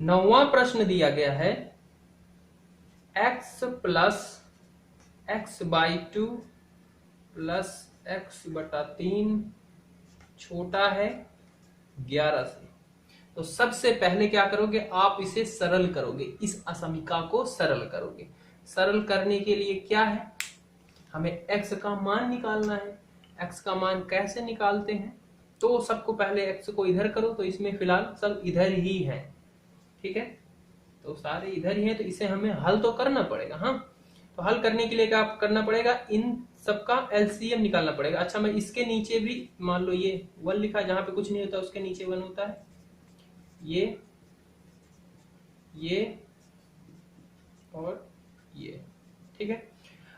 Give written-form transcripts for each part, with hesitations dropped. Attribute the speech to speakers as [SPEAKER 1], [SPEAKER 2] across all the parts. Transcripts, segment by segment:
[SPEAKER 1] 9वां प्रश्न दिया गया है x plus x by 2 plus x बटा 3 छोटा है 11 से। तो सबसे पहले क्या करोगे, आप इसे सरल करोगे, इस असमीका को सरल करोगे। सरल करने के लिए क्या है, हमें x का मान निकालना है। x का मान कैसे निकालते हैं, तो सबको पहले x को इधर करो, तो इसमें फिलहाल सब इधर ही है, ठीक है, तो सारे इधर ही है, तो इसे हमें हल तो करना पड़ेगा। हाँ, तो हल करने के लिए क्या करना पड़ेगा, इन सबका एलसीएम निकालना पड़ेगा। अच्छा, मैं इसके नीचे भी मान लो ये 1 लिखा, जहां पे कुछ नहीं होता उसके नीचे 1 होता है, ये और ये, ठीक है।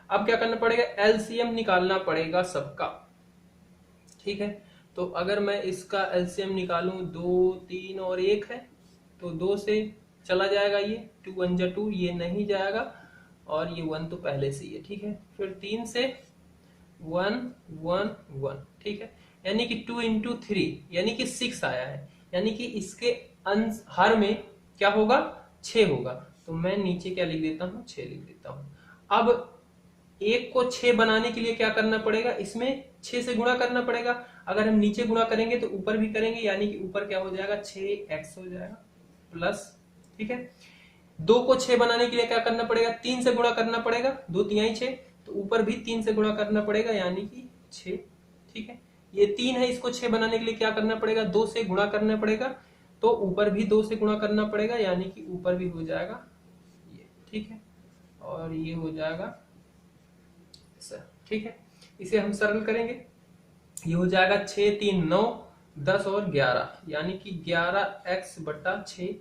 [SPEAKER 1] अब क्या करना पड़ेगा, एलसीएम निकालना पड़ेगा सबका, ठीक है। तो अगर मैं इसका एलसीएम निकालूं, 2 3 और 1 है, तो 2 से चला जाएगा, ये 2 1 जा 2, ये नहीं जाएगा, और ये 1 तो पहले से ही है, ठीक है। फिर 3 से 1 1 1, ठीक है, यानी कि 2 इंटू 3 यानी कि 6 आया है, यानी कि इसके अंश हर में क्या होगा, 6 होगा। तो मैं नीचे क्या लिख देता हूं, 6 लिख देता हूं। अब 1 को 6 बनाने के लिए क्या करना पड़ेगा, इसमें 6 से गुणा करना पड़ेगा। अगर हम नीचे गुणा करेंगे तो ऊपर भी करेंगे, यानी कि ऊपर क्या हो जाएगा, 6x हो जाएगा प्लस, ठीक है। 2 को 6 बनाने के लिए क्या करना पड़ेगा, 3 से गुणा करना पड़ेगा, 2 तिहाई 6, तो ऊपर भी 3 से गुणा करना पड़ेगा, यानी कि 6, ठीक है। ये 3 है, इसको 6 बनाने के लिए क्या करना पड़ेगा, 2 से गुणा करना पड़ेगा, तो ऊपर भी 2 से गुणा करना पड़ेगा, यानी कि ऊपर भी हो जाएगा ये, ठीक है, और ये हो जाएगा, ठीक है। इसे हम सरल करेंगे, ये हो जाएगा 6 3 9 10 और 11, यानी कि 11x बटा 6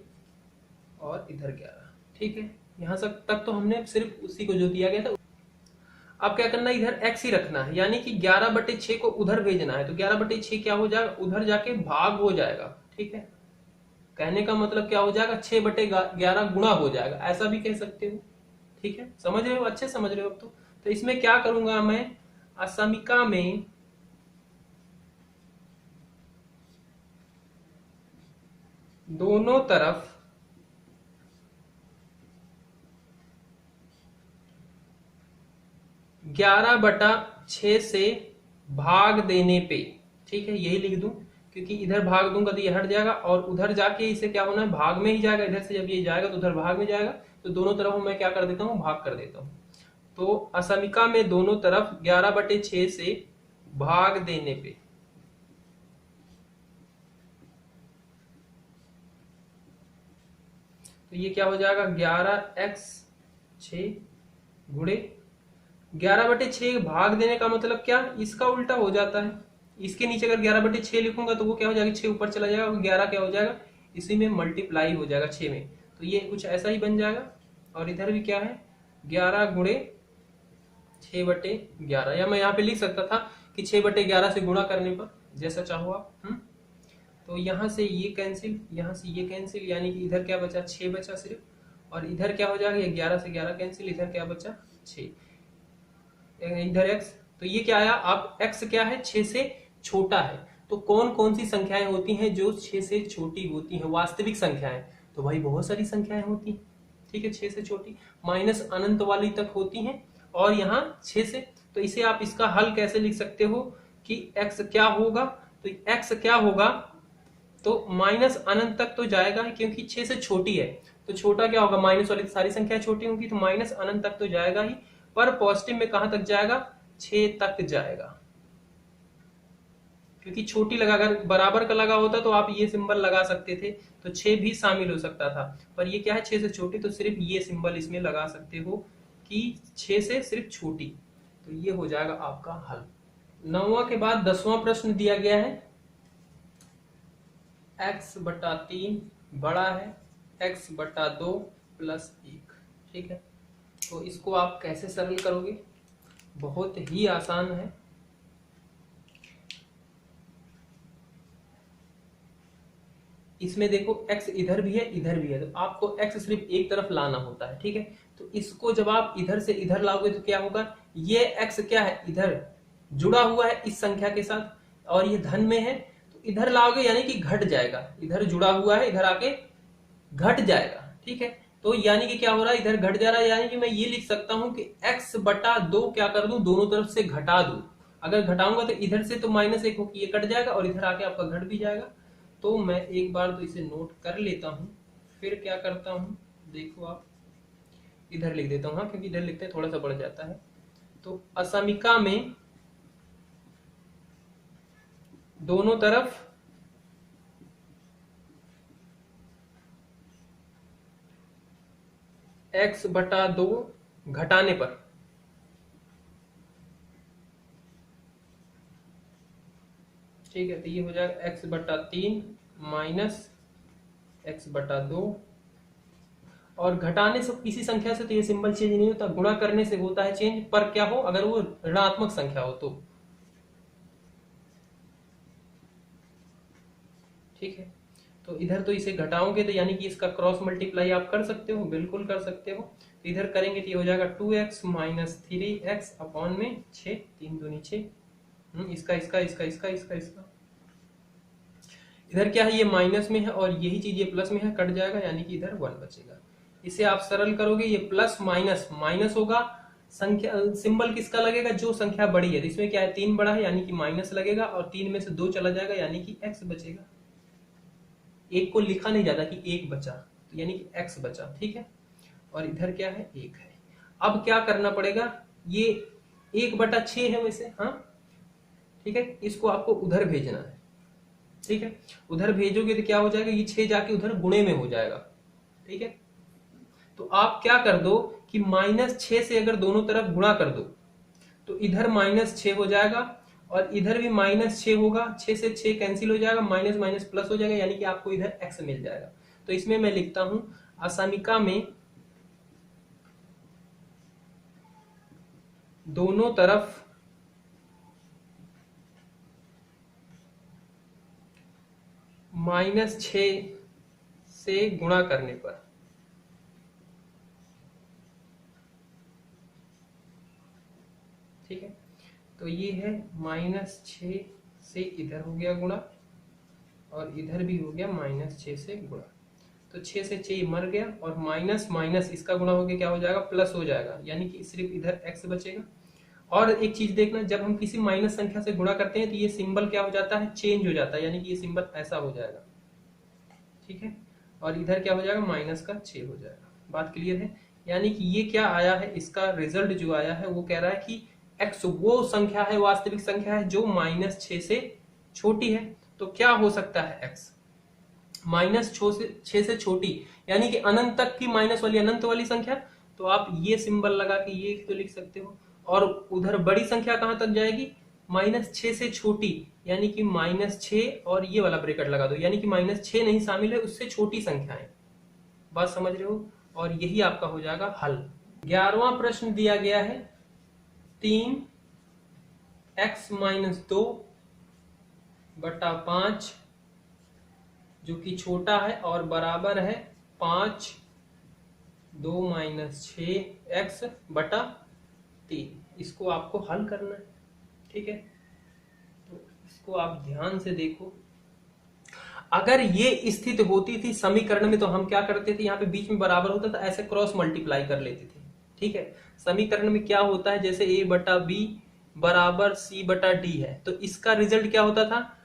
[SPEAKER 1] और इधर 11, ठीक है। यहां तक तो हमने सिर्फ उसी को जो दिया गया था। अब क्या करना है, इधर x ही रखना है, यानी कि 11 बटे 6 को उधर भेजना है, तो 11 बटे 6 क्या हो जाएगा, उधर जाके भाग हो जाएगा, ठीक है। कहने का मतलब क्या हो जाएगा, 6 बटे 11 गुणा हो जाएगा, ऐसा भी कह सकते हो, ठीक है। समझ रहे हो, अच्छे समझ रहे हो अब तो इसमें क्या करूंगा मैं, असमीका में दोनों तरफ ग्यारह बटा 6 से भाग देने पे, ठीक है, यही लिख दूं, क्योंकि इधर भाग दूंगा तो ये हट जाएगा, और उधर जाके इसे क्या होना है, भाग में ही जाएगा, इधर से जब ये जाएगा तो उधर भाग में जाएगा, तो दोनों तरफ मैं क्या कर देता हूं, भाग कर देता हूं। तो असमीका में दोनों तरफ 11 बटे 6 से भाग देने पे तो ये क्या हो जाएगा, 11x 6 गुणे 11 बटे 6 भाग देने का मतलब क्या, इसका उल्टा हो जाता है। इसके नीचे अगर 11 बटे 6 लिखूंगा तो वो क्या हो जाएगा, 6 ऊपर चला जाएगा, 11 क्या हो जाएगा, इसी में मल्टीप्लाई हो जाएगा 6 में, तो ये कुछ ऐसा ही बन जाएगा। और इधर भी क्या है, 11 गुणे 6 बटे 11, या मैं यहाँ पे लिख सकता था कि 6 बटे 11 से गुणा करने पर, जैसा चाहो आप। तो यहां से ये कैंसिल, यहां से ये कैंसिल, यानी कि इधर क्या बचा, 6 बचा सिर्फ, और इधर क्या हो जाएगा, 11 से 11 कैंसिल, इधर क्या बचा 6, इधर x, तो ये क्या आया, अब x क्या है, 6 से छोटा है। तो कौन कौन सी संख्याएं होती हैं जो 6 से छोटी होती हैं, वास्तविक संख्याएं, तो भाई बहुत सारी संख्याएं होती हैं, ठीक है, 6 से छोटी, माइनस अनंत वाली तक होती हैं, और यहाँ 6 से, तो इसे आप इसका हल कैसे लिख सकते हो कि x क्या होगा, तो x क्या होगा, तो माइनस अनंत तक तो जाएगा ही, क्योंकि 6 से छोटी है, तो छोटा क्या होगा, माइनस वाली सारी संख्या छोटी होंगी, तो माइनस अनंत तक तो जाएगा ही, पर पॉजिटिव में कहां तक जाएगा, 6 तक जाएगा, क्योंकि छोटी लगा, अगर बराबर का लगा होता तो आप ये सिंबल लगा सकते थे, तो 6 भी शामिल हो सकता था, पर ये क्या है, 6 से छोटी, तो सिर्फ ये सिंबल इसमें लगा सकते हो कि 6 से सिर्फ छोटी, तो ये हो जाएगा आपका हल। 9वां के बाद 10वां प्रश्न दिया गया है, x बटा 3 बड़ा है x बटा 2 प्लस 1, ठीक है। तो इसको आप कैसे सरल करोगे, बहुत ही आसान है। इसमें देखो x इधर भी है इधर भी है, तो आपको x सिर्फ एक तरफ लाना होता है, ठीक है। तो इसको जब आप इधर से इधर लाओगे तो क्या होगा, ये x क्या है, इधर जुड़ा हुआ है इस संख्या के साथ, और ये धन में है, तो इधर लाओगे यानी कि घट जाएगा, इधर जुड़ा हुआ है, इधर आके घट जाएगा। ठीक है, तो यानी कि क्या हो रहा है, इधर घट जा रहा है, यानी कि मैं ये लिख सकता हूं कि x बटा 2 क्या कर दूं, दोनों तरफ से घटा दूं। अगर घटाऊंगा तो इधर से तो -1 होकर ये कट जाएगा और इधर आके आपका घट भी जाएगा। तो मैं एक बार तो इसे नोट कर लेता हूं, फिर क्या करता हूं देखो आप, इधर लिख देता हूं, हाँ, क्योंकि इधर लिखते हैं थोड़ा सा बढ़ जाता है। तो असमिका में दोनों तरफ x बटा 2 घटाने पर, ठीक है, तो ये हो जाएगा x बटा 3 माइनस x बटा 2, और घटाने से किसी संख्या से तो ये सिंबल चेंज नहीं होता, गुणा करने से होता है चेंज, पर क्या हो, अगर वो ऋणात्मक संख्या हो तो। ठीक है, तो इधर तो इसे घटाओगे तो यानी कि इसका क्रॉस मल्टीप्लाई आप कर सकते हो, बिल्कुल कर सकते हो। तो इधर करेंगे तो ये हो जाएगा 2x माइनस 3x अपॉन में 6, 3 दूनी 6, इसका इसका इसका इसका इसका इसका, इधर क्या है, ये माइनस में है और यही चीज ये प्लस में है, कट जाएगा, यानी कि इधर 1 बचेगा। इसे आप सरल करोगे, ये प्लस माइनस माइनस होगा, संख्या सिंबल किसका लगेगा, जो संख्या बड़ी है, इसमें क्या है 3 बड़ा है यानी कि माइनस लगेगा, और 3 में से 2 चला जाएगा यानी कि x बचेगा। एक को लिखा नहीं जाता कि 1 बचा, तो यानी कि x बचा। ठीक है, और इधर क्या है, 1 है। अब क्या करना पड़ेगा, ये 1/6 है वैसे, हाँ, ठीक है, इसको आपको उधर भेजना है। ठीक है, उधर भेजोगे तो क्या हो जाएगा, ये 6 जाके उधर गुणे में हो जाएगा। ठीक है, तो आप क्या कर दो कि -6 से अगर दोनों तरफ गुणा कर दो तो इधर -6 हो जाएगा और इधर भी -6 होगा, 6 से 6 कैंसिल हो जाएगा, माइनस माइनस प्लस हो जाएगा, यानी कि आपको इधर x मिल जाएगा। तो इसमें मैं लिखता हूं असमिका में दोनों तरफ -6 से गुणा करने पर, ठीक है, तो ये है -6 से इधर हो गया गुणा और इधर भी हो गया -6 से गुणा, तो 6 से 6 मर गया और माइनस माइनस इसका गुणा हो गया, क्या हो जाएगा, प्लस हो जाएगा, यानी कि सिर्फ इधर x बचेगा। और एक चीज देखना, जब हम किसी माइनस संख्या से गुणा करते हैं तो ये सिंबल क्या हो जाता है, चेंज हो जाता है, यानी कि ये सिंबल ऐसा हो जाएगा। ठीक है, और इधर क्या हो जाएगा, -6 हो जाएगा। बात क्लियर है, यानी कि ये क्या आया है, इसका रिजल्ट जो आया है वो कह रहा है कि x वो संख्या है, वास्तविक संख्या है जो -6 से छोटी है। तो क्या हो सकता है x -6 से छोटी, यानी कि अनंत तक की माइनस वाली अनंत वाली संख्या, तो आप ये सिंबल लगा के ये तो लिख सकते हो। और उधर बड़ी संख्या कहां तक जाएगी, -6 से छोटी, यानी कि -6 और ये वाला ब्रैकेट लगा दो, यानी कि -6 नहीं शामिल है, उससे छोटी संख्याएं। बात समझ रहे हो, और यही आपका हो जाएगा हल। 11वां प्रश्न दिया गया है 3x - 2 बटा 5 जो कि छोटा है और बराबर है 5 2 - 6x बटा 3। इसको आपको हल करना है। ठीक है, तो इसको आप ध्यान से देखो। अगर ये स्थिति होती थी समीकरण में तो हम क्या करते थे, यहाँ पे बीच में बराबर होता था, ऐसे क्रॉस मल्टीप्लाई कर लेते थे। ठीक है, समीकरण में क्या होता है, जैसे a बटा बी बराबर c बटा डी है, तो इसका रिजल्ट क्या होता था,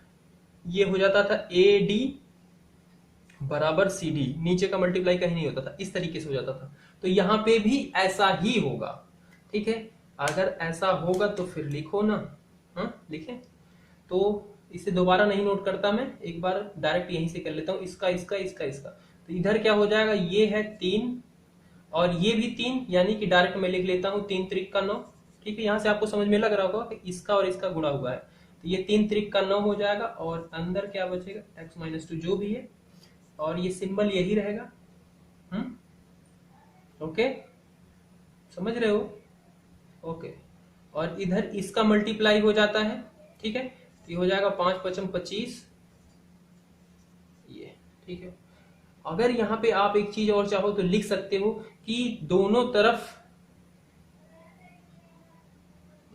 [SPEAKER 1] ये हो जाता था ए डी बराबर सी डी, नीचे का मल्टीप्लाई कहीं नहीं होता था, इस तरीके से हो जाता था। तो यहाँ पे भी ऐसा ही होगा। ठीक है, अगर ऐसा होगा तो फिर लिखो ना, हाँ लिखें। तो इसे दोबारा नहीं नोट करता मैं, एक बार डायरेक्ट यहीं से कर लेता हूं, इसका इसका इसका इसका। तो इधर क्या हो जाएगा, ये है 3 और ये भी 3, यानी कि डायरेक्ट मैं लिख लेता हूं 3 त्रिक का 9। ठीक है, यहां से आपको समझ में लग रहा होगा कि इसका और इसका गुणा हुआ है, तो ये 3 त्रिक का 9 हो जाएगा और अंदर क्या बचेगा, x - 2 जो भी है, और ये सिंबल यही रहेगा। ओके, समझ रहे हो, ओके। और इधर इसका मल्टीप्लाई हो जाता है। ठीक है, तो ये हो जाएगा 5 × 5 = 25 ये। ठीक है, अगर यहाँ पे आप एक चीज और चाहो तो लिख सकते हो कि दोनों तरफ,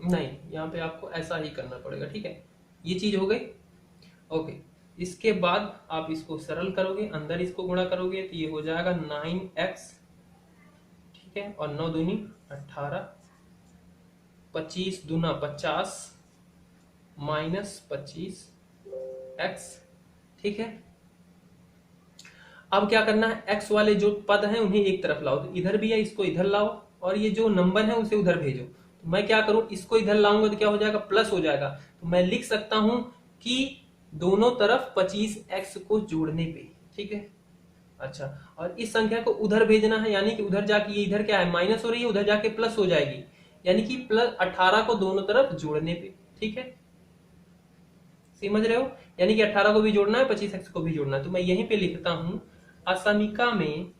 [SPEAKER 1] नहीं यहाँ पे आपको ऐसा ही करना पड़ेगा। ठीक है, ये चीज हो गई। ओके, इसके बाद आप इसको सरल करोगे, अंदर इसको गुणा करोगे तो ये हो जाएगा 9x, ठीक है, और 9 दूनी 18, 25 दूना 50 माइनस 25x, ठीक है। अब क्या करना है, x वाले जो पद हैं उन्हें एक तरफ लाओ, तो इधर भी है इसको इधर लाओ, और ये जो नंबर है उसे उधर भेजो। तो मैं क्या करूं, इसको इधर लाऊंगा तो क्या हो जाएगा, प्लस हो जाएगा। तो मैं लिख सकता हूं कि दोनों तरफ 25x को जोड़ने पे, ठीक है। अच्छा, और इस संख्या को उधर भेजना है, यानी कि उधर जाके, ये इधर क्या है माइनस हो रही है, उधर जाके प्लस हो जाएगी, यानी कि प्लस 18 को दोनों तरफ जोड़ने पे, ठीक है, समझ रहे हो। यानी कि 18 को भी जोड़ना है, 25x को भी जोड़ना है। तो मैं यहीं पे लिखता हूं, असमिका में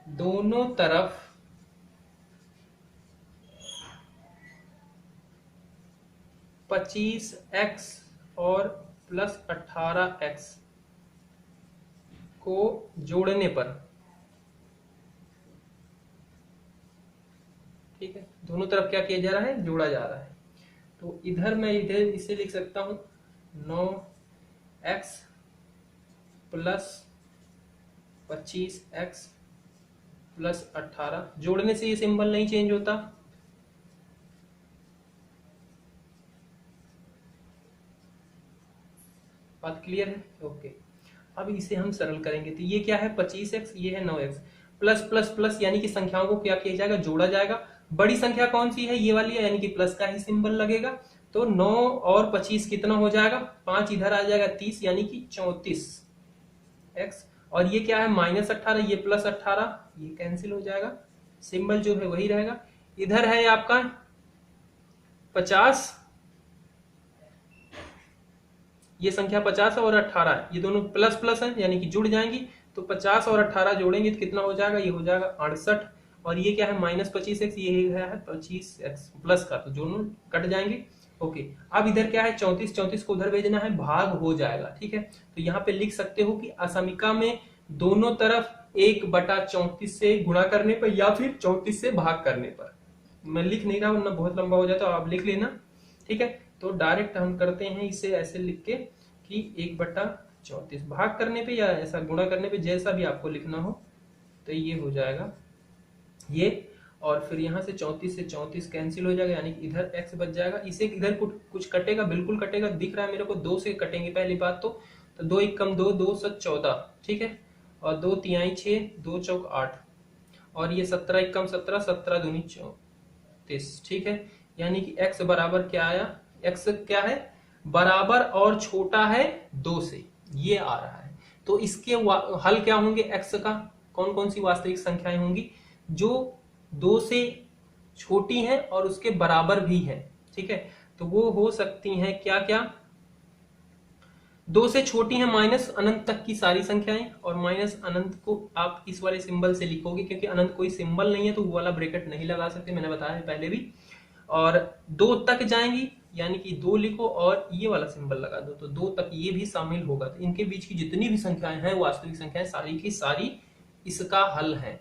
[SPEAKER 1] दोनों तरफ 25x और प्लस 18x को जोड़ने पर, ठीक है, दोनों तरफ क्या किया जा रहा है, जोड़ा जा रहा है। तो इधर मैं इधर इसे लिख सकता हूं 9x प्लस 25x प्लस 18, जोड़ने से ये सिंबल नहीं चेंज होता। बात क्लियर है, ओके। अब इसे हम सरल करेंगे, तो ये क्या है 25x, ये है 9x, प्लस प्लस प्लस यानी कि संख्याओं को क्या किया जाएगा, जोड़ा जाएगा। बड़ी संख्या कौन सी है, ये वाली है, यानी कि प्लस का ही सिंबल लगेगा। तो 9 और 25 कितना हो जाएगा, 5 इधर आ जाएगा 30, यानी कि 34x, और ये क्या है माइनस 18, ये प्लस 18, ये कैंसिल हो जाएगा, सिंबल जो है वही रहेगा। इधर है आपका 50, ये संख्या 50 और 18 है, ये दोनों प्लस प्लस है, यानी कि जुड़ जाएंगी। तो 50 और 18 जोड़ेंगे तो कितना हो जाएगा, ये हो जाएगा 68, और ये क्या है माइनस 25x, ये है 25x प्लस का, तो दोनों कट जाएंगे। ओके, अब इधर क्या है 34, 34 को उधर भेजना है, भाग हो जाएगा, ठीक है। तो यहाँ पे लिख सकते हो कि असमिका में दोनों तरफ 1/34 से गुणा करने पर या फिर 34 से भाग करने पर, मैं लिख नहीं रहा वरना बहुत लंबा हो जाता, आप लिख लेना, ठीक है। तो डायरेक्ट हम करते हैं इसे ऐसे लिख के कि 1/34 भाग करने पे या ऐसा गुणा करने पे, जैसा भी आपको लिखना हो, तो ये हो जाएगा ये, और फिर यहाँ से 34 से 34 कैंसिल हो जाएगा, यानी कि इधर x बच जाएगा। इसे इधर कुछ कटेगा, बिल्कुल कटेगा, दिख रहा है मेरे को, 2 से कटेंगे पहली बात तो 2 1 कम 2, 2 7 14, ठीक है, और 2 तिहाई 6, 2 चौक 8, और ये 17 1 कम 17, 17 दूनी 34, ठीक है। यानी कि x बराबर क्या आया, x क्या है, बराबर और छोटा है 2 से, ये आ रहा है। तो इसके हल क्या होंगे, x का कौन कौन सी वास्तविक संख्याएं होंगी जो 2 से छोटी हैं और उसके बराबर भी है, ठीक है। तो वो हो सकती हैं क्या क्या, 2 से छोटी है माइनस अनंत तक की सारी संख्याएं, और माइनस अनंत को आप इस वाले सिंबल से लिखोगे, क्योंकि अनंत कोई सिंबल नहीं है तो वो वाला ब्रैकेट नहीं लगा सकते, मैंने बताया है पहले भी। और 2 तक जाएंगी, यानी कि 2 लिखो और ये वाला सिंबल लगा दो, तो 2 तक ये भी शामिल होगा। तो इनके बीच की जितनी भी संख्याएं हैं वास्तविक संख्याएं सारी की सारी इसका हल है।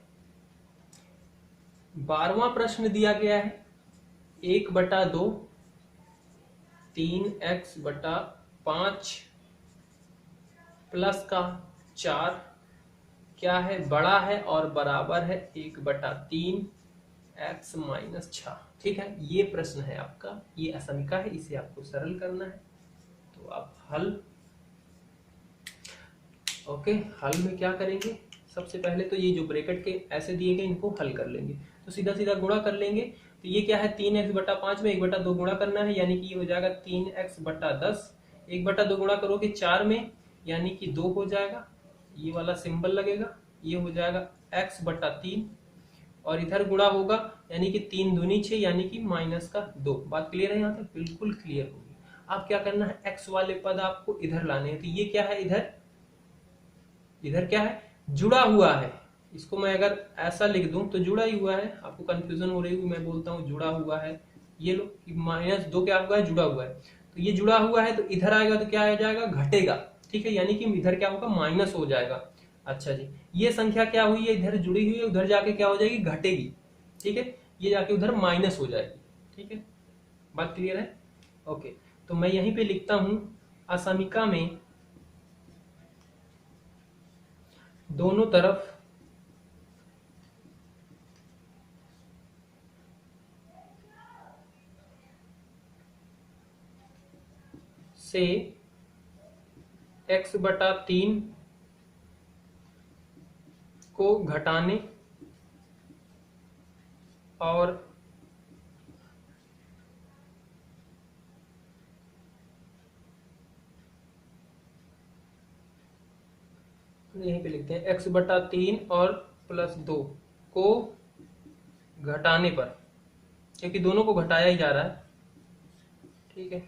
[SPEAKER 1] 12वां प्रश्न दिया गया है 1/2 3x/5 प्लस का 4 क्या है, बड़ा है और बराबर है 1/3 x माइनस 6, ठीक है। ये प्रश्न है आपका, ये असमिका है, इसे आपको सरल करना है। तो आप हल, ओके, हल में क्या करेंगे, सबसे पहले तो ये जो ब्रैकेट के ऐसे दिए गए इनको हल कर लेंगे, तो सीधा सीधा गुणा कर लेंगे। तो ये क्या है 3x/5 में 1/2 गुणा करना है, यानी कि ये हो जाएगा 3x/10, 1/2 गुणा करोगे 4 में, यानी कि 2 हो जाएगा, ये वाला सिंबल लगेगा, ये हो जाएगा x/3, और इधर गुणा होगा, यानी कि 3 दूनी 6, यानी कि माइनस का 2। बात क्लियर है, यहाँ तक बिल्कुल क्लियर होगी। अब क्या करना है, x वाले पद आपको इधर लाने हैं, तो ये क्या है, इधर क्या है, जुड़ा हुआ है। इसको मैं अगर ऐसा लिख दूं तो जुड़ा ही हुआ है, आपको कंफ्यूजन हो रही होगी, मैं बोलता हूं जुड़ा हुआ है, ये लो कि -2 क्या हुआ है, जुड़ा हुआ है। तो ये जुड़ा हुआ है तो इधर आएगा तो क्या आ जाएगा, घटेगा, ठीक है, यानी कि इधर क्या होगा, माइनस हो जाएगा। अच्छा जी, ये संख्या क्या हुई है, इधर जुड़ी हुई है, उधर जाके क्या हो जाएगी, घटेगी, ठीक है, ये जाके उधर माइनस हो जाएगी, ठीक है, बात क्लियर है? ओके, तो मैं यहीं पे लिखता हूं असमिका में दोनों तरफ से x/3 को घटाने और यहीं पे लिखते हैं x/3 और +2 को घटाने पर, क्योंकि दोनों को घटाया ही जा रहा है, ठीक है।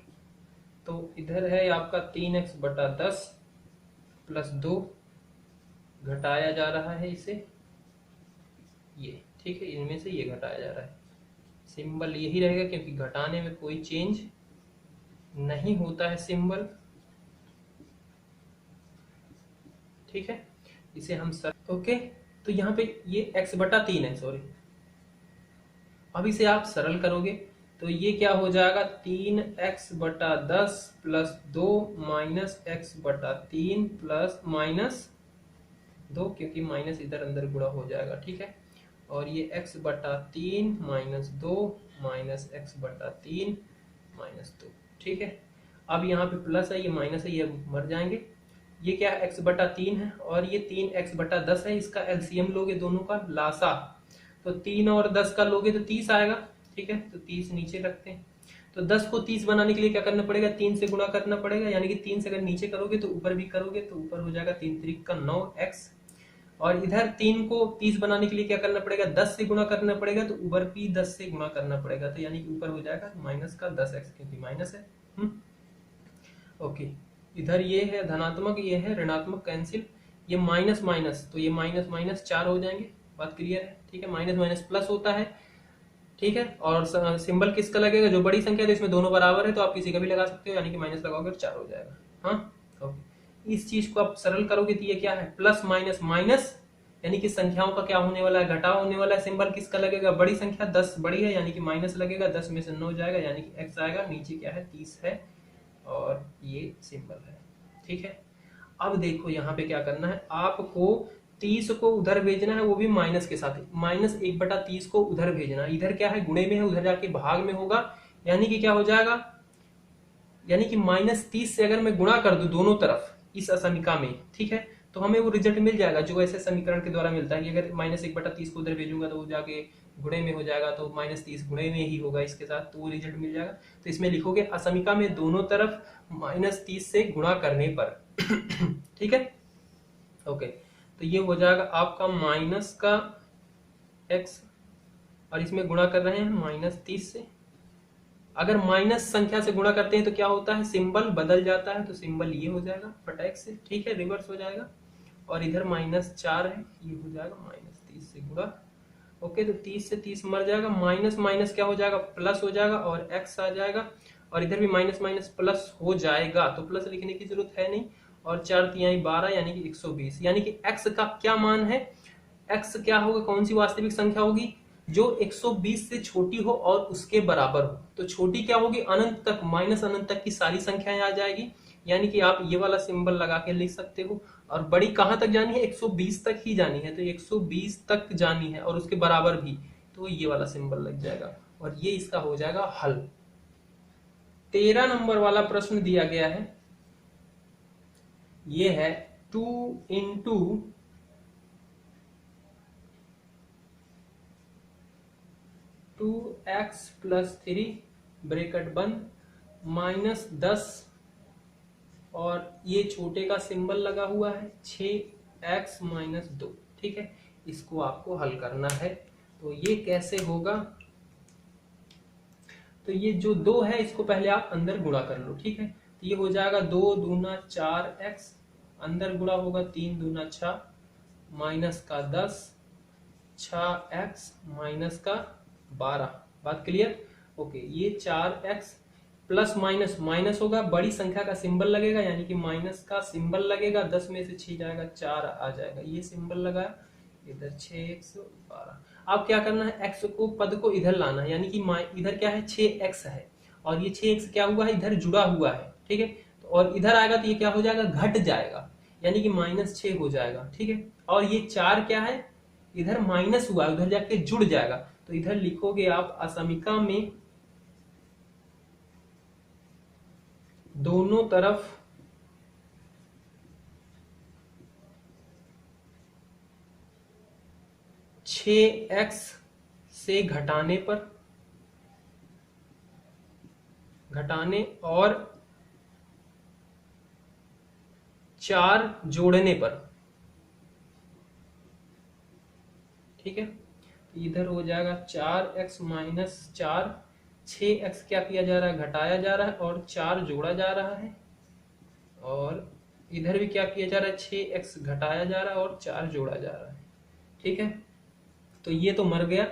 [SPEAKER 1] तो इधर है आपका 3x/10 +2 घटाया जा रहा है इसे, ये ठीक है, इनमें से ये घटाया जा रहा है, सिंबल यही रहेगा क्योंकि घटाने में कोई चेंज नहीं होता है सिंबल, ठीक है। इसे हम ओके, तो यहाँ पे ये x/3 है, सॉरी। अब इसे आप सरल करोगे तो ये क्या हो जाएगा, 3x/10 +2 -x/3 प्लस -2, क्योंकि माइनस इधर अंदर गुणा हो जाएगा, ठीक है। और ये x/3 -2 -x/3 -2, ठीक है। अब यहाँ पे प्लस है, ये माइनस है, ये मर जाएंगे। ये क्या है, x/3 है और ये 3x/10 है, इसका एलसीएम लोगे दोनों का लासा, तो 3 और 10 का लोगे तो 30 आएगा, ठीक है। तो 30 नीचे रखते हैं, तो 10 को 30 बनाने के लिए क्या करना पड़ेगा, 3 से गुणा करना पड़ेगा, यानी कि 3 से अगर नीचे करोगे तो ऊपर भी करोगे तो ऊपर हो जाएगा 3 त्रिक का 9x, और इधर 3 को 30 बनाने के लिए क्या करना पड़ेगा, 10 से गुणा करना पड़ेगा, तो ऊपर भी 10 से गुणा करना पड़ेगा, तो यानी कि ऊपर हो जाएगा माइनस का 10x, क्योंकि माइनस है। ओके, इधर ये है धनात्मक, ये है ऋणात्मक, कैंसिल, ये माइनस माइनस, तो ये माइनस माइनस 4 हो जाएंगे, बात क्लियर है, ठीक है। माइनस माइनस प्लस होता है, ठीक है। और सिंबल किसका लगेगा, जो बड़ी संख्या है, तो इसमें दोनों बराबर है तो आप किसी का भी लगा सकते हो, यानी कि माइनस लगाओगे और 4 हो जाएगा। हाँ, ओके, इस चीज को आप सरल करोगे तो ये क्या है, प्लस माइनस माइनस, यानी कि संख्याओं का क्या होने वाला है, घटाव होने वाला है। सिंबल किसका लगेगा, बड़ी संख्या 10 बड़ी है, यानी कि माइनस लगेगा, 10 में से 9 जाएगा, यानी कि x आएगा, नीचे क्या है 30 है, और ये सिंबल है, ठीक है। अब देखो यहाँ पे क्या करना है, आपको 30 को उधर भेजना है, वो भी माइनस के साथ, -1/30 को उधर भेजना, इधर क्या है गुणे में है, उधर जाके भाग में होगा, यानी कि क्या हो जाएगा, यानी कि -30 से अगर मैं गुणा कर दूं दोनों तरफ इस असमिका में, ठीक है, तो हमें वो रिजल्ट मिल जाएगा जो ऐसे समीकरण के द्वारा मिलता है कि अगर -1/30 को उधर भेजूंगा तो वो जाके गुणे में हो जाएगा, तो -30 गुणे में ही होगा इसके साथ, तो वो रिजल्ट मिल जाएगा। तो इसमें लिखोगे असमिका में दोनों तरफ -30 से गुणा करने पर ठीक है, ओके। तो ये हो जाएगा आपका माइनस का x, और इसमें गुणा कर रहे हैं -30 से। अगर माइनस संख्या से गुणा करते हैं तो क्या होता है, सिंबल बदल जाता है, तो सिंबल ये हो जाएगा फटाक से, ठीक है, रिवर्स हो जाएगा। और इधर -4 है, ये हो जाएगा -30 से गुणा, ओके। तो 30 से 30 मर जाएगा, माइनस माइनस क्या हो जाएगा, प्लस हो जाएगा, और x आ जाएगा, और इधर भी माइनस माइनस प्लस हो जाएगा, तो प्लस लिखने की जरूरत है नहीं, और 4 तिहाई 12 यानी कि 120, यानी कि x का क्या मान है, x क्या होगा, कौन सी वास्तविक संख्या होगी, जो 120 से छोटी हो और उसके बराबर हो। तो छोटी क्या होगी, अनंत तक, माइनस अनंत तक की सारी संख्याएं आ जाएगी, यानी कि आप ये वाला सिंबल लगा के लिख सकते हो। और बड़ी कहां तक जानी है, 120 तक ही जानी है, तो 120 तक जानी है और उसके बराबर भी, तो ये वाला सिंबल लग जाएगा, और ये इसका हो जाएगा हल। 13 नंबर वाला प्रश्न दिया गया है, ये है 2 × 2x + 3 ब्रैकेट बंद -10, और ये छोटे का सिंबल लगा हुआ है 6x - 2, ठीक है। इसको आपको हल करना है, तो ये कैसे होगा, तो ये जो 2 है इसको पहले आप अंदर गुणा कर लो, ठीक है। तो ये हो जाएगा 2 दूना 4x, अंदर गुणा होगा 3 दूना 6, माइनस का 10, 6x माइनस का 12, बात क्लियर, ओके। ये 4x प्लस माइनस माइनस होगा, बड़ी संख्या का सिंबल लगेगा, यानी कि माइनस का सिंबल लगेगा, 10 में से 6 जाएगा, 4 आ जाएगा, ये सिंबल लगा, इधर 6 112। अब क्या करना है, एक्स को पद को इधर लाना है, यानी कि इधर क्या है 6x है और ये 6x क्या हुआ है इधर जुड़ा हुआ है, ठीक है। तो और इधर आएगा तो ये क्या हो जाएगा, घट जाएगा, यानी कि -6 हो जाएगा, ठीक है। और ये 4 क्या है इधर माइनस हुआ है, उधर जाके जुड़ जाएगा, तो इधर लिखोगे आप असमिका में दोनों तरफ x से घटाने और 4 जोड़ने पर, ठीक है। इधर हो जाएगा 4x माइनस 4, 6x क्या किया जा रहा है घटाया जा रहा है और 4 जोड़ा जा रहा है, और इधर भी क्या किया जा रहा है 6x घटाया जा रहा है और 4 जोड़ा जा रहा है, ठीक है। तो ये तो मर गया,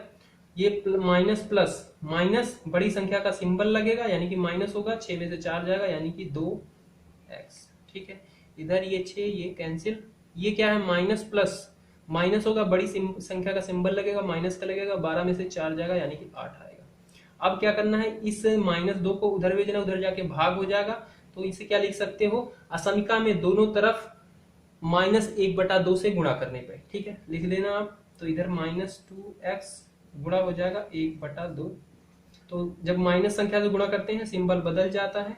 [SPEAKER 1] ये माइनस प्लस माइनस बड़ी संख्या का सिंबल लगेगा, यानी कि माइनस होगा, 6 में से 4 जाएगा यानी कि 2x, ठीक है। इधर ये 6 ये कैंसिल, ये क्या है माइनस प्लस माइनस होगा, बड़ी संख्या का सिंबल लगेगा, माइनस का लगेगा, 12 में से 4 जाएगा यानी कि 8 आएगा। अब क्या करना है, इस -2 को उधर भेजना, उधर जाके भाग हो जाएगा, तो इसे क्या लिख सकते हो, असमिका में दोनों तरफ -1/2 से गुणा करने पे, ठीक है, लिख लेना आप। तो इधर -2x गुणा हो जाएगा 1/2, तो जब माइनस संख्या से गुणा करते हैं सिंबल बदल जाता है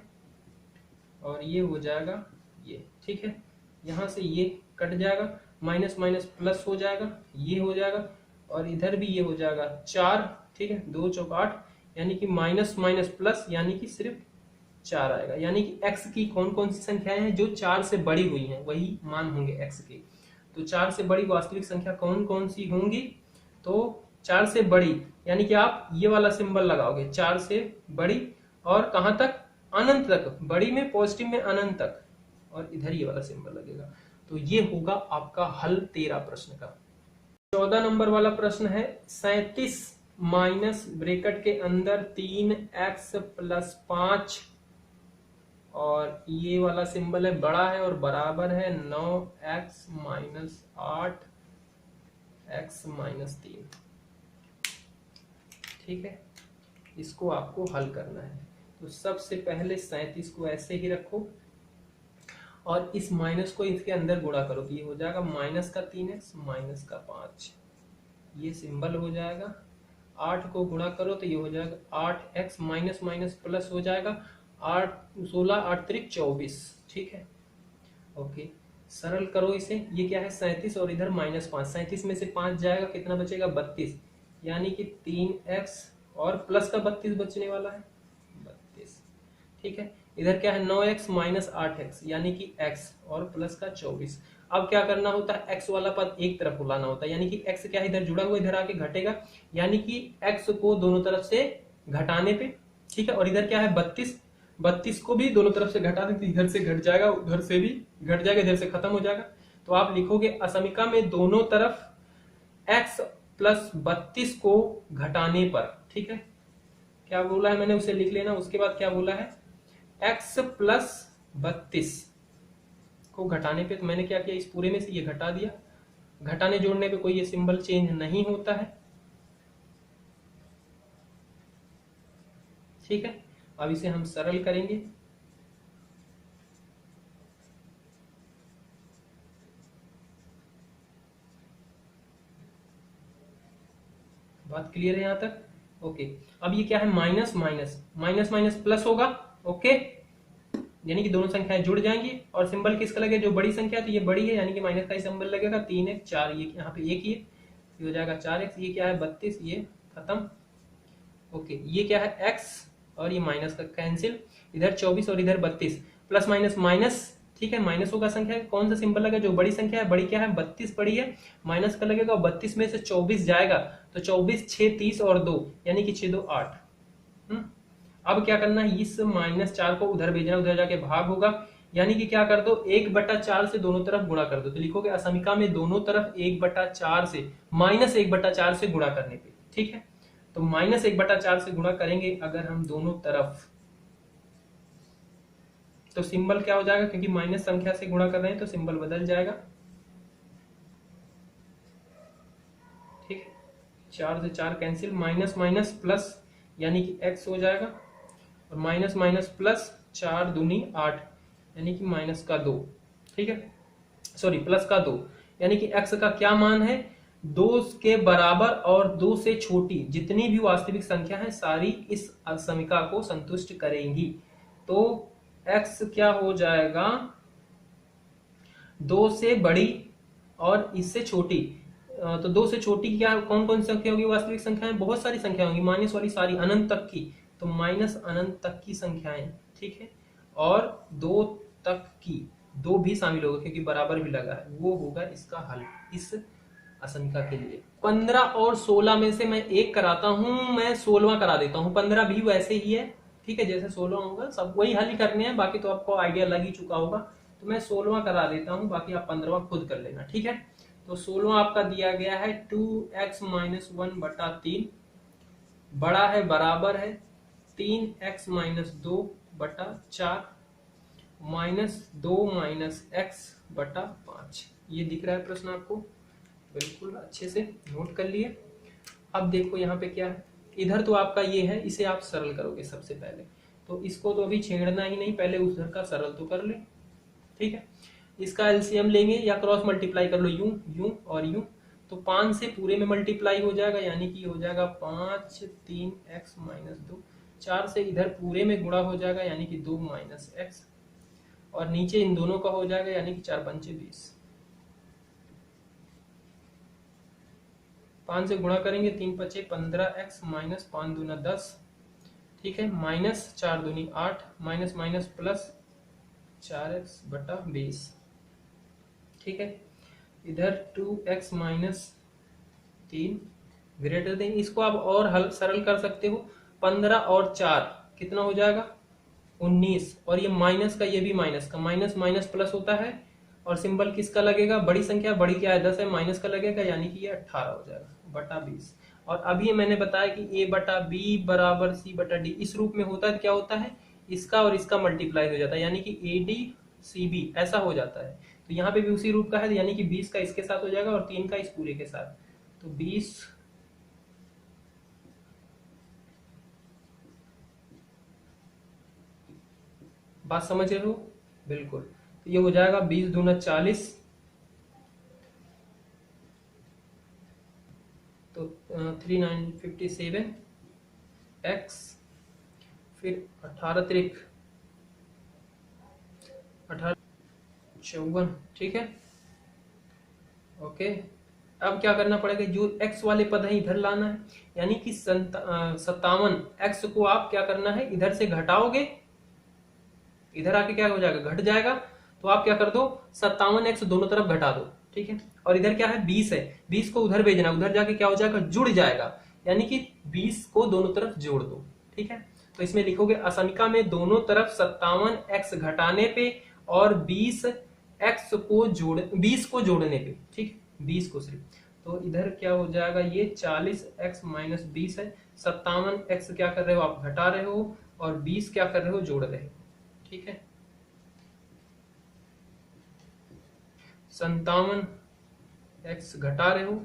[SPEAKER 1] और ये हो जाएगा ये, ठीक है। यहां से ये कट जाएगा, माइनस माइनस प्लस हो जाएगा, ये हो जाएगा, और इधर भी ये हो जाएगा 4, ठीक है, 2 चौक 8, यानी कि माइनस माइनस प्लस यानी कि सिर्फ 4 आएगा, यानी कि x की कौन कौन सी संख्याएं हैं जो 4 से बड़ी हुई हैं वही मान होंगे x के। तो 4 से बड़ी वास्तविक संख्या कौन कौन सी होंगी, तो 4 से बड़ी यानी कि आप ये वाला सिंबल लगाओगे 4 से बड़ी, और कहां तक, अनंत तक, बड़ी में पॉजिटिव में अनंत तक, और इधर ये वाला सिंबल लगेगा। तो ये होगा आपका हल 13 प्रश्न का। 14 नंबर वाला प्रश्न है 37 माइनस ब्रैकेट के अंदर 3x + 5 और ये वाला सिंबल है बड़ा है और बराबर है 9x - 8 x - 3, ठीक है। इसको आपको हल करना है। तो सबसे पहले 37 को ऐसे ही रखो और इस माइनस को इसके अंदर गुणा करो, तो ये हो जाएगा -3x -5, ये सिंबल हो जाएगा। 8 को गुणा करो तो ये हो जाएगा 8x माइनस माइनस प्लस हो जाएगा 8 16 8 3 24, ठीक है। ओके, सरल करो इसे, ये क्या है 37 और इधर -5, 37 में से 5 जाएगा, कितना बचेगा 32, यानी कि 3x और प्लस का 32 बचने वाला है 32, ठीक है। इधर क्या है 9x - 8x यानी कि x और प्लस का 24। अब क्या करना होता है, x वाला पद एक तरफ बुलाना होता है, यानी कि x क्या है इधर जुड़ा हुआ, इधर आके घटेगा, यानी कि x को दोनों तरफ से घटाने पे, ठीक है। और इधर क्या है 32 को भी दोनों तरफ से घटा देते, इधर से घट जाएगा, उधर से भी घट जाएगा, इधर से खत्म हो जाएगा। तो आप लिखोगे असमिका में दोनों तरफ x + 32 को घटाने पर, ठीक है। क्या बोला है मैंने उसे लिख लेना, उसके बाद क्या बोला है x + 32 को घटाने पे, तो मैंने क्या किया इस पूरे में से ये घटा दिया, घटाने जोड़ने पे कोई ये सिंबल चेंज नहीं होता है, ठीक है। अब इसे हम सरल करेंगे, बात क्लियर है यहां तक, ओके। अब ये क्या है minus minus minus minus plus होगा, ओके, यानी कि दोनों संख्याएं जुड़ जाएंगी, और सिंबल किसका लगेगा, जो बड़ी संख्या है तो ये बड़ी है, यानी कि माइनस का ही सिंबल लगेगा, 3x 4, ये यहाँ पे एक ही है, ये हो जाएगा 4x, ये क्या है 32, ये खत्म, ओके। ये क्या है x और ये माइनस का कैंसिल, इधर 24 और इधर 32, प्लस माइनस माइनस, ठीक है, माइनस होगा संख्या, कौन सा सिंबल लगा, जो बड़ी संख्या है, बड़ी क्या है 32 बड़ी है, माइनस का लगेगा, 32 में से 24 जाएगा तो 24 6 30 और 2, यानी कि 6 2 8। अब क्या करना है, इस -4 को उधर भेजना, उधर जाके भाग होगा, यानी कि क्या कर दो 1/4 से दोनों तरफ गुणा कर दो, तो लिखोगे असमिका में दोनों तरफ 1/4 से -1/4 से गुणा करने पे, ठीक है। तो -1/4 से गुणा करेंगे अगर हम दोनों तरफ, तो सिंबल क्या हो जाएगा, क्योंकि माइनस संख्या से गुणा कर रहे हैं तो सिंबल बदल जाएगा, ठीक है। 4 से 4 कैंसिल, माइनस माइनस प्लस यानी कि x हो जाएगा, और माइनस माइनस प्लस 4 दूनी 8 यानी कि माइनस का 2, ठीक है, सॉरी प्लस का 2, यानी कि x का क्या मान है, 2 के बराबर और 2 से छोटी जितनी भी वास्तविक संख्या है सारी इस समीकरण को संतुष्ट करेंगी। तो x क्या हो जाएगा, 2 से बड़ी और इससे छोटी। तो 2 से छोटी क्या कौन कौन सी संख्या होगी, वास्तविक संख्याएं बहुत सारी संख्या होंगी, माइनस वाली सारी अनंत तक की, तो माइनस अनंत तक की संख्याएं, ठीक है, और 2 तक की, 2 भी शामिल होगा क्योंकि बराबर भी लगा है, वो होगा इसका हल इस असंख्या के लिए। 15 और 16 में से मैं एक कराता हूं, मैं 16वां करा देता हूं, 15 भी वैसे ही है, ठीक है, जैसे 16 होगा सब वही हल ही करने हैं, बाकी तो आपको आइडिया लग ही चुका होगा। तो मैं 16वां करा देता हूं, बाकी आप 15वां खुद कर लेना, ठीक है। तो 16वां आपका दिया गया है 2x माइनस 1 बटा 3, बड़ा है बराबर है 3x माइनस 2 बटा 4 माइनस 2 माइनस x बटा 5। ये दिख रहा है प्रश्न आपको, बिल्कुल अच्छे से नोट कर लिए। अब देखो यहाँ पे क्या है, इधर तो आपका ये है, इसे आप सरल करोगे सबसे पहले, तो इसको तो अभी छेड़ना ही नहीं, पहले उधर का सरल तो कर ले, ठीक है। इसका एलसीएम लेंगे या क्रॉस मल्टीप्लाई कर लो, यूं यूं और यूं, तो 5 से पूरे में मल्टीप्लाई हो जाएगा, यानी कि हो जाएगा 5 3x माइनस 2, 4 से इधर पूरे में गुणा हो जाएगा यानी कि 2 माइनस x, और नीचे इन दोनों का हो जाएगा यानी कि 4 पंचे 20, 5 से गुणा करेंगे 3 पचे 15x माइनस 5 दूना 10, ठीक है, माइनस 4 दूनी 8 माइनस माइनस प्लस 4x बटा 20, ठीक है। इधर 2x माइनस 3 ग्रेटर देन, इसको आप और हल सरल कर सकते हो, 15 और 4 कितना हो जाएगा 19, और ये माइनस का, ये भी माइनस का, माइनस माइनस प्लस होता है, और सिंबल किसका लगेगा, बड़ी संख्या, बड़ी क्या है 10 है, माइनस का लगेगा यानी कि ये 18 हो जाएगा बटा 20। और अभी मैंने बताया कि a बटा बी बराबर c बटा डी, इस रूप में होता है, क्या होता है, इसका और इसका मल्टीप्लाई हो जाता है यानी कि ए डी सी बी ऐसा हो जाता है। तो यहाँ पे भी उसी रूप का है, यानी कि 20 का इसके साथ हो जाएगा और 3 का इस पूरे के साथ, तो 20 बात समझ रहे हो, बिल्कुल। तो ये हो जाएगा 20 दूना 40, तो 3957 x, फिर 18 त्रिक 18 54, ठीक है, ओके। अब क्या करना पड़ेगा, जो x वाले पद है इधर लाना है, यानी कि 57 x को आप क्या करना है, इधर से घटाओगे, इधर आके क्या हो जाएगा, घट जाएगा, तो आप क्या कर दो 57x दोनों तरफ घटा दो, ठीक है। और इधर क्या है 20 है, 20 को उधर भेजना, उधर जाके क्या हो जाएगा, जुड़ जाएगा, यानी कि 20 को दोनों तरफ जोड़ दो, ठीक है। तो इसमें लिखोगे असमिका में दोनों तरफ 57x घटाने पे और 20x को 20 को जोड़ने पे, ठीक, 20 को सिर्फ, तो इधर क्या हो जाएगा, ये 40x माइनस 20 है, 57x क्या कर रहे हो आप घटा रहे हो, और 20 क्या कर रहे हो जोड़ रहे हो, ठीक है। 57x घटा रहे हो,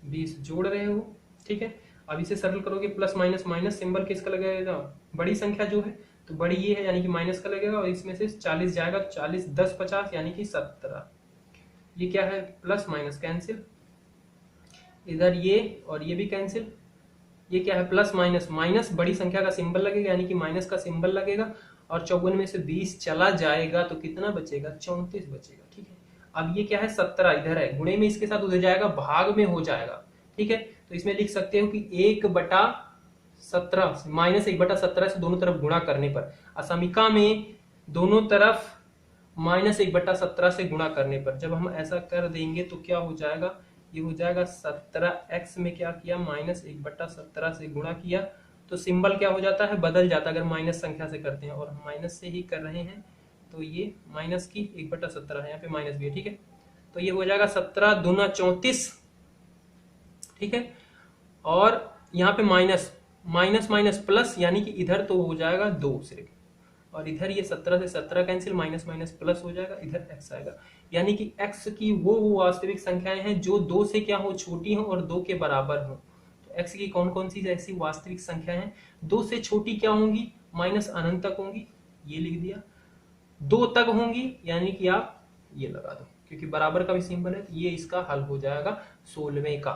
[SPEAKER 1] 20 जोड़ रहे हो, ठीक है। अब इसे सरल करोगे, प्लस माइनस माइनस सिंबल किसका लगेगा, बड़ी संख्या जो है, तो बड़ी ये है यानी कि माइनस का लगेगा, और इसमें से 40 जाएगा, 40 10 50 यानी कि 17, ये क्या है प्लस माइनस कैंसिल, इधर ये और ये भी कैंसिल, ये क्या है प्लस माइनस माइनस, बड़ी संख्या का सिंबल लगेगा यानी कि माइनस का सिंबल लगेगा, और 54 में से 20 चला जाएगा तो कितना बचेगा, 34 बचेगा, ठीक है। अब ये क्या है 17 इधर है, गुणे में इसके साथ उधर जाएगा, भाग में हो जाएगा, ठीक है। तो इसमें लिख सकते हो कि 1/17 माइनस 1/17 से दोनों तरफ गुणा करने पर, असमिका में दोनों तरफ माइनस 1/17 से गुणा करने पर जब हम ऐसा कर देंगे तो क्या हो जाएगा, ये हो जाएगा 17x में क्या किया, माइनस 1/17 से गुणा किया, तो सिंबल क्या हो जाता है, बदल जाता है अगर माइनस संख्या से करते हैं, और हम माइनस से ही कर रहे हैं, तो ये माइनस की 1/17 है, यहाँ पे माइनस भी है, ठीक है। तो ये हो जाएगा 17 दूना 34, ठीक है, और यहाँ पे माइनस माइनस माइनस प्लस, यानी कि इधर तो हो जाएगा 2 सिर्फ, और इधर ये 17 से 17 कैंसिल, माइनस माइनस प्लस हो जाएगा, इधर x आएगा, यानी कि x की वो वास्तविक संख्याएं हैं जो 2 से क्या हो छोटी हो और 2 के बराबर हो, एक्स की कौन कौन सी ऐसी वास्तविक संख्या है 2 से छोटी क्या होंगी, माइनस अनंत तक होंगी, ये लिख दिया। 2 तक होंगी यानी कि आप ये लगा दो, क्योंकि बराबर का भी सिंबल है, तो ये इसका हल हो जाएगा 16वें का।